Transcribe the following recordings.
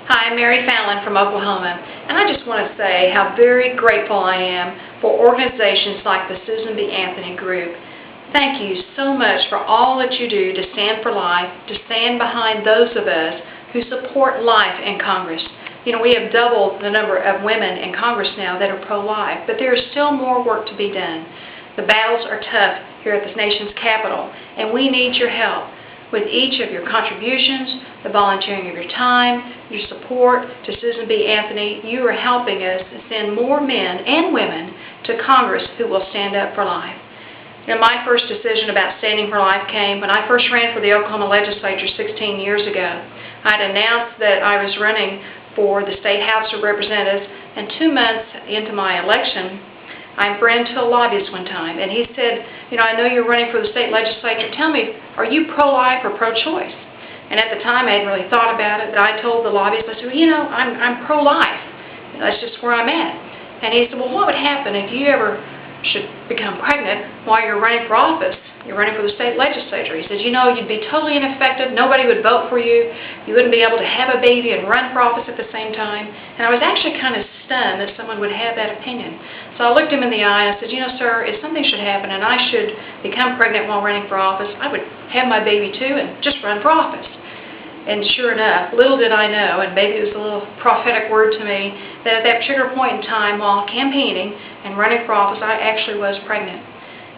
Hi, I'm Mary Fallin from Oklahoma, and I just want to say how very grateful I am for organizations like the Susan B. Anthony Group. Thank you so much for all that you do to stand for life, to stand behind those of us who support life in Congress. You know, we have doubled the number of women in Congress now that are pro-life, but there is still more work to be done. The battles are tough here at this nation's capital, and we need your help. With each of your contributions, the volunteering of your time, your support to Susan B. Anthony, you are helping us send more men and women to Congress who will stand up for life. You know, my first decision about standing for life came when I first ran for the Oklahoma legislature 16 years ago. I had announced that I was running for the State House of Representatives, and 2 months into my election, I ran to a lobbyist one time, and he said, you know, I know you're running for the state legislature. Tell me, are you pro-life or pro-choice? And at the time, I hadn't really thought about it, but I told the lobbyist, I said, well, you know, I'm pro-life. That's just where I'm at. And he said, well, what would happen if you ever should become pregnant while you're running for office? You're running for the state legislature. He says, you know, you'd be totally ineffective. Nobody would vote for you. You wouldn't be able to have a baby and run for office at the same time. And I was actually kind of stunned that someone would have that opinion. So I looked him in the eye and I said, you know, sir, if something should happen and I should become pregnant while running for office, I would have my baby too and just run for office. And sure enough, little did I know, and maybe it was a little prophetic word to me, that at that particular point in time while campaigning and running for office, I actually was pregnant.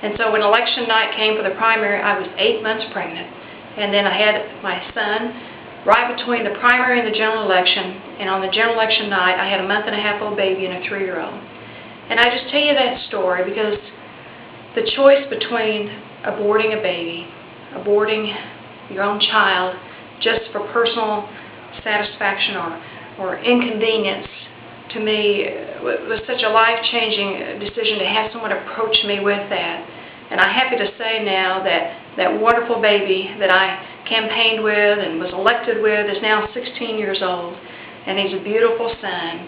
And so when election night came for the primary, I was 8 months pregnant. And then I had my son right between the primary and the general election. And on the general election night, I had a 1.5-month-old baby and a 3-year-old. And I just tell you that story because the choice between aborting a baby, aborting your own child, just for personal satisfaction or inconvenience, to me was such a life-changing decision to have someone approach me with that. And I'm happy to say now that that wonderful baby that I campaigned with and was elected with is now 16 years old, and he's a beautiful son.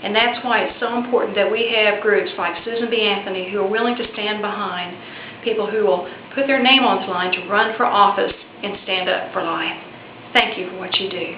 And that's why it's so important that we have groups like Susan B. Anthony who are willing to stand behind people who will put their name on the line to run for office and stand up for life. Thank you for what you do.